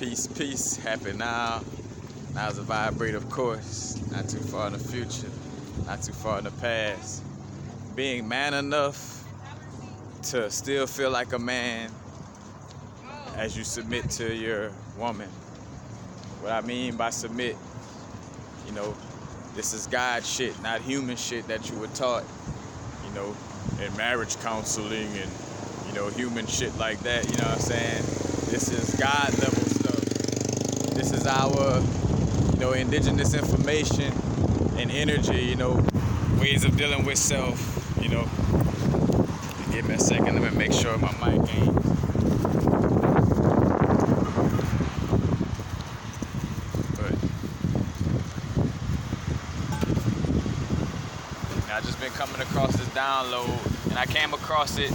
Peace, peace, happy now. Now's a vibrate, of course. Not too far in the future, not too far in the past. Being man enough to still feel like a man as you submit to your woman. What I mean by submit, you know, this is God shit, not human shit that you were taught, in marriage counseling and, human shit like that, you know what I'm saying? This is God level stuff. This is our, indigenous information and energy, ways of dealing with self, Give me a second, let me make sure my mic ain't. I just been coming across this download, and I came across it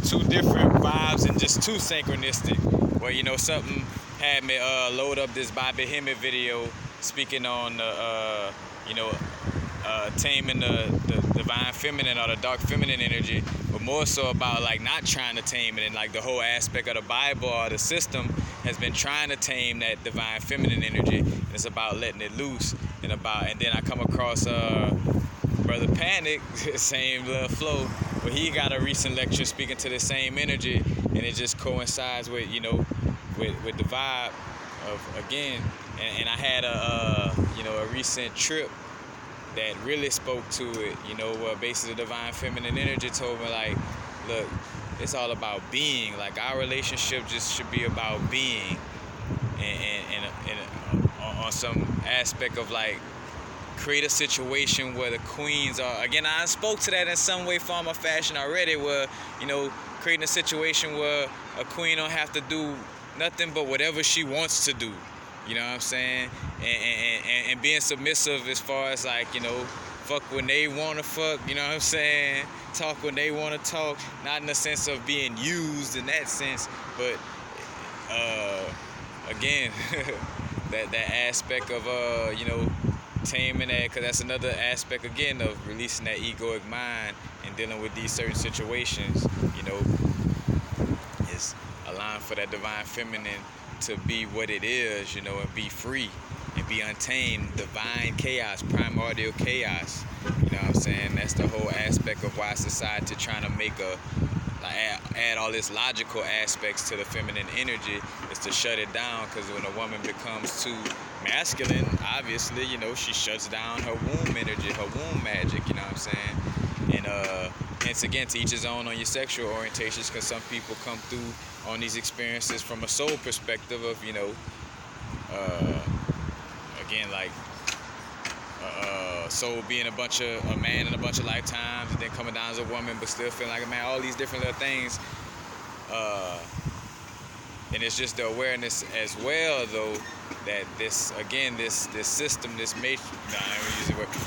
two different vibes and just too synchronistic. Where something had me load up this Bobby Hemmett video speaking on taming the divine feminine or the dark feminine energy, but more so about like not trying to tame it, and like the whole aspect of the Bible or the system has been trying to tame that divine feminine energy. And it's about letting it loose, and then I come across Brother Panic, same little flow, but he got a recent lecture speaking to the same energy, and it just coincides with with the vibe of, again, and I had a recent trip that really spoke to it, where basically the divine feminine energy told me, like, look, it's all about being. Like, our relationship just should be about being, and on some aspect of like create a situation where the queens are, again, I spoke to that in some way, form, or fashion already, where, creating a situation where a queen don't have to do nothing but whatever she wants to do, you know what I'm saying? And being submissive as far as like, fuck when they want to fuck, you know what I'm saying? Talk when they want to talk, not in the sense of being used in that sense, but again, that aspect of, taming that, because that's another aspect again of releasing that egoic mind and dealing with these certain situations, is allowing for that divine feminine to be what it is, and be free and be untamed, divine chaos, primordial chaos, you know what I'm saying? That's the whole aspect of why society trying to make add all this logical aspects to the feminine energy, is to shut it down, because when a woman becomes too masculine, obviously, she shuts down her womb energy, her womb magic, you know what I'm saying? And hence again, to each his own on your sexual orientations, because some people come through on these experiences from a soul perspective of, again, like soul being a man in a bunch of lifetimes, and then coming down as a woman but still feeling like a man, all these different little things, and it's just the awareness as well, though, that this system, this matrix,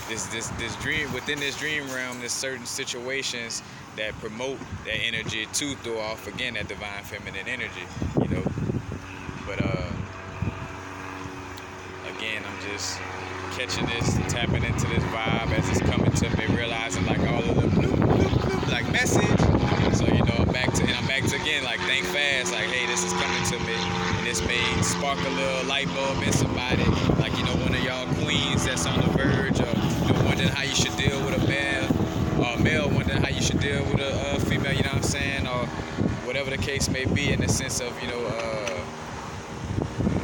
this dream, within this dream realm, there's certain situations that promote that energy to throw off, again, that divine feminine energy, but again, I'm just catching this, tapping into this vibe as it's coming to me, realizing like all of the bloop, bloop, bloop, like message. So I'm back to again, like, think fast, like, hey, this is coming to me, and this may spark a little light bulb in somebody, like, one of y'all queens that's on the verge of wondering how you should deal with a male wondering how you should deal with a female, you know what I'm saying, or whatever the case may be, in the sense of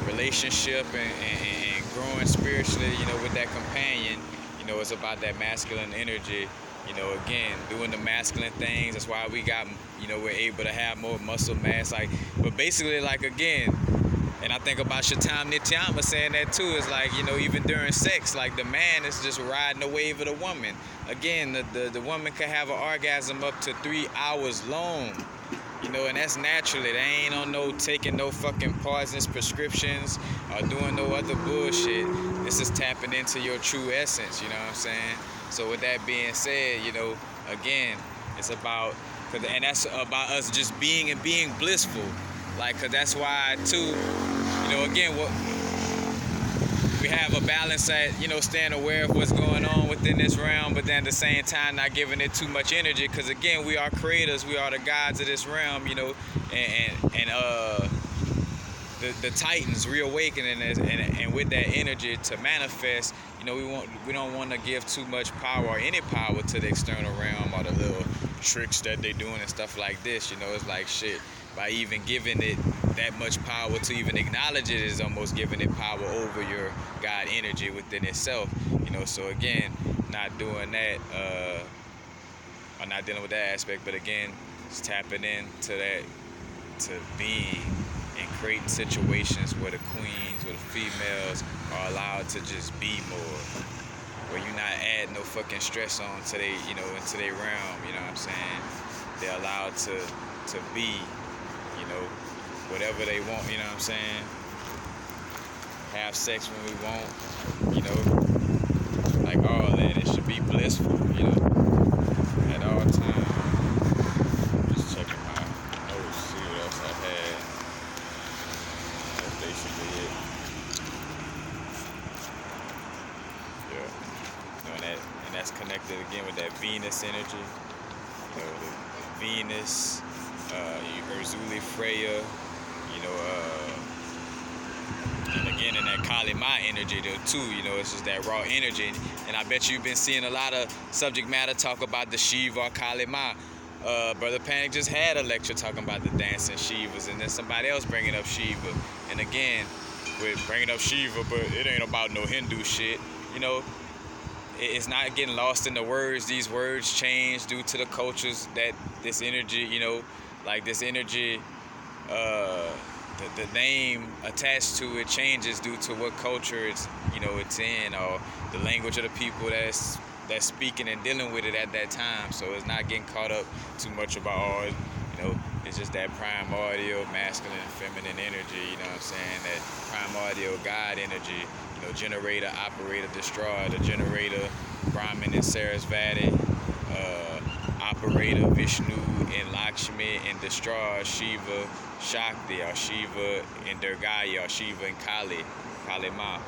relationship and growing spiritually, with that companion. It's about that masculine energy, again, doing the masculine things. That's why we got, we're able to have more muscle mass, like, but basically, like, again, and I think about Shatam Nityama saying that too, is like, even during sex, like, the man is just riding the wave of the woman. Again, the woman can have an orgasm up to 3 hours long, and that's naturally. They ain't on taking no fucking poisonous prescriptions or doing no other bullshit. This is tapping into your true essence, you know what I'm saying? So with that being said, again, it's about, and that's about us just being and being blissful. Like, because that's why, too, again, what we have a balance at, staying aware of what's going on within this realm, but then at the same time not giving it too much energy, because again, we are creators, we are the gods of this realm, and the Titans reawakening, and with that energy to manifest, we don't want to give too much power or any power to the external realm or the little tricks that they doing and stuff like this. It's like shit. By even giving it that much power, to even acknowledge it is almost giving it power over your God energy within itself. So again, not doing that, or not dealing with that aspect, but again, just tapping into that, to being and creating situations where the queens or the females are allowed to just be more, where you're not adding no fucking stress on to they, into their realm. You know what I'm saying? They're allowed to be, whatever they want. You know what I'm saying? Have sex when we want. Like all that. It should be blissful. At all times. Just checking my notes, see what else I had. That's basically it. Yeah. And that's connected again with that Venus energy. The Venus, Urzuli Freya, and again in that Kali Ma energy there too. It's just that raw energy. And I bet you've been seeing a lot of subject matter talk about the Shiva or Kali Ma. Brother Panic just had a lecture talking about the dancing Shivas, and then somebody else bringing up Shiva. And again, with bringing up Shiva, but it ain't about no Hindu shit. It's not getting lost in the words. These words change due to the cultures that this energy, like this energy, the name attached to it changes due to what culture it's in, or the language of the people that's speaking and dealing with it at that time. So it's not getting caught up too much about it's just that primordial masculine and feminine energy. You know what I'm saying? That primordial God energy. Generator, operator, destroyer. The generator, Brahman and Sarasvati. Operator, Vishnu and Lakshmi, and destroyer, Shiva, Shakti, or Shiva and Durga, or Shiva and Kali Ma.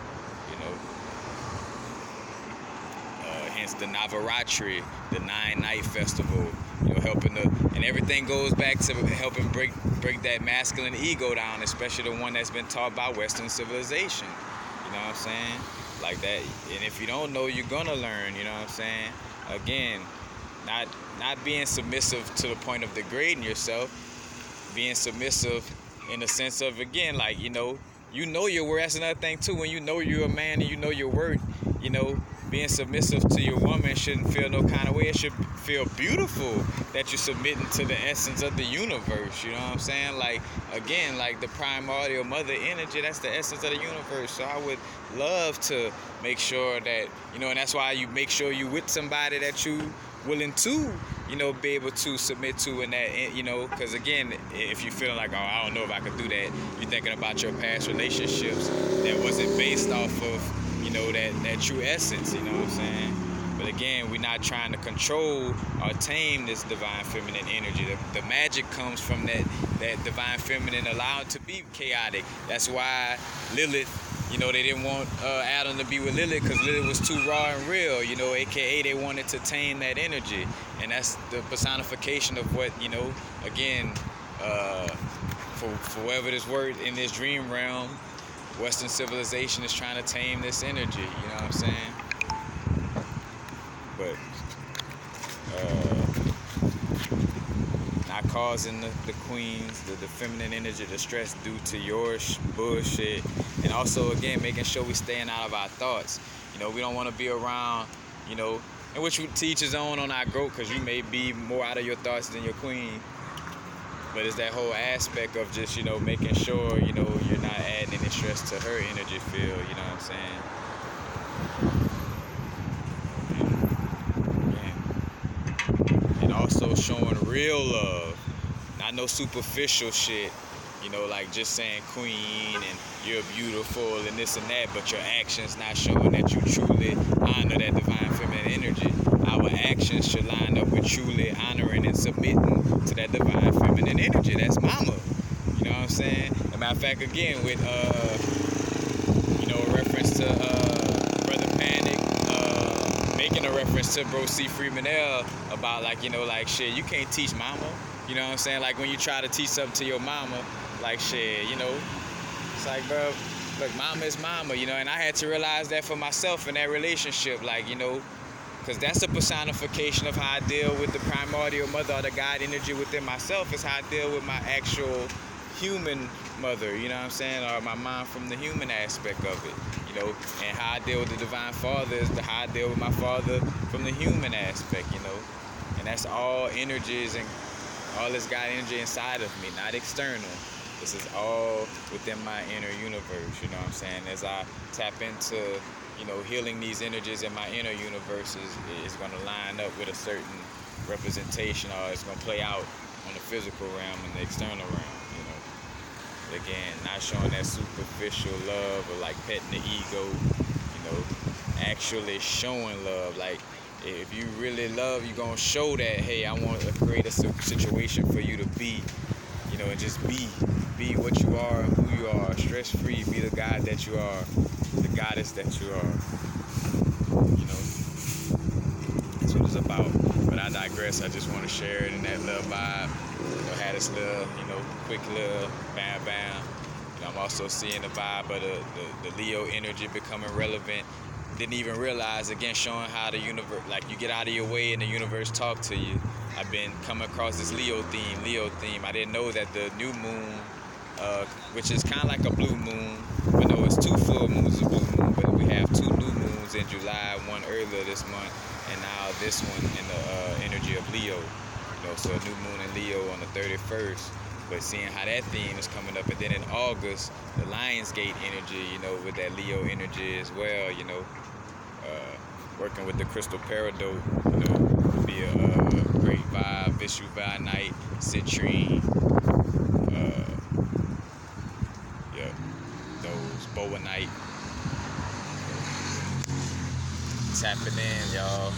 Hence the Navaratri, the 9-night festival. Helping and everything goes back to helping break that masculine ego down, especially the one that's been taught by Western civilization. You know what I'm saying? Like that. And if you don't know, you're gonna learn. You know what I'm saying? Again, not being submissive to the point of degrading yourself. Being submissive in the sense of, again, like your worth. That's another thing too. When you know you're a man and you know your worth, being submissive to your woman shouldn't feel no kind of way. It should feel beautiful that you're submitting to the essence of the universe. You know what I'm saying? Like, again, like the primordial mother energy, that's the essence of the universe. So I would love to make sure that, and that's why you make sure you with somebody that you willing to, be able to submit to, in that, because again, if you're feeling like, oh, I don't know if I could do that, you're thinking about your past relationships that wasn't based off of, that true essence, you know what I'm saying? But again, we're not trying to control or tame this divine feminine energy. The magic comes from that divine feminine allowed to be chaotic. That's why Lilith, they didn't want Adam to be with Lilith, because Lilith was too raw and real, aka they wanted to tame that energy. And that's the personification of what, again, for whatever this word in this dream realm, Western civilization is trying to tame this energy, you know what I'm saying? But not causing the queens, the feminine energy to stress due to your bullshit. And also, again, making sure we staying out of our thoughts. We don't want to be around, and which to each his own on our growth, because you may be more out of your thoughts than your queen. But it's that whole aspect of just, making sure, you're not adding any stress to her energy field, you know what I'm saying? And also showing real love, not no superficial shit, like just saying queen and you're beautiful and this and that, but your actions not showing that you truly honor that divine feminine energy. Our actions should line up with truly honoring and submitting to that divine feminine energy. That's mama. You know what I'm saying? As a matter of fact, again, with a reference to Brother Panic, making a reference to Bro C. Freeman L about like shit, you can't teach mama. You know what I'm saying? Like when you try to teach something to your mama, like shit, It's like, bro, look, mama is mama, and I had to realize that for myself in that relationship, like, because that's a personification of how I deal with the primordial mother or the God energy within myself. Is how I deal with my actual human mother, you know what I'm saying, or my mom from the human aspect of it, and how I deal with the divine father is how I deal with my father from the human aspect, and that's all energies and all this God energy inside of me, not external. This is all within my inner universe, you know what I'm saying? As I tap into, healing these energies in my inner universe is going to line up with a certain representation, or it's going to play out on the physical realm and the external realm, Again, not showing that superficial love or like petting the ego, actually showing love. Like, if you really love, you're going to show that, hey, I want to create a situation for you to be, and just be what you are and who you are, stress-free, be the God that you are, the goddess that you are, That's what it's about. But I digress. I just want to share it in that little vibe. Had this little, quick little bam bam. I'm also seeing the vibe of the Leo energy becoming relevant. Didn't even realize, again, showing how the universe, like, you get out of your way and the universe talk to you. I've been coming across this Leo theme. I didn't know that the new moon, which is kind of like a blue moon, but no, it's 2 full moons of blue moon, but we have 2 new moons in July, one earlier this month, and now this one in the energy of Leo. So a new moon in Leo on the 31st. But seeing how that theme is coming up, and then in August, the Lionsgate energy, with that Leo energy as well, working with the Crystal Paradox, would be a great vibe. Vishuvah night, citrine, those boa night. Tapping in, y'all.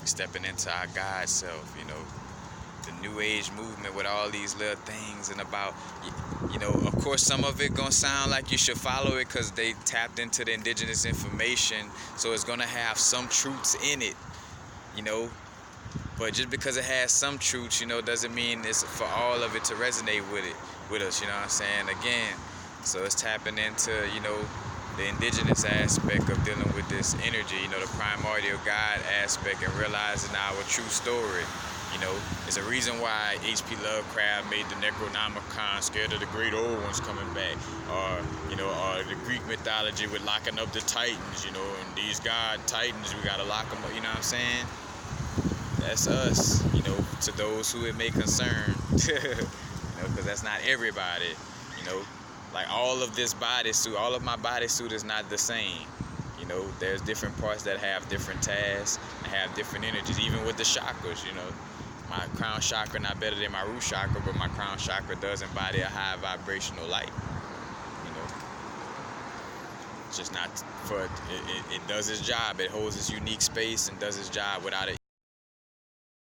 Stepping into our God self, the New Age movement with all these little things, and about, of course, some of it gonna sound like you should follow it because they tapped into the indigenous information, so it's gonna have some truths in it, but just because it has some truths, doesn't mean it's for all of it to resonate with us, you know what I'm saying? Again, so it's tapping into, the indigenous aspect of dealing with this energy, the primordial God aspect, and realizing our true story. It's a reason why H.P. Lovecraft made the Necronomicon, scared of the great old ones coming back, or the Greek mythology with locking up the Titans, and these God Titans, we gotta lock them up, you know what I'm saying? That's us, to those who it may concern, because that's not everybody, Like, all of this bodysuit, all of my bodysuit is not the same. There's different parts that have different tasks and have different energies, even with the chakras, My crown chakra not better than my root chakra, but my crown chakra does embody a high vibrational light. It's just not for, it does its job. It holds its unique space and does its job without it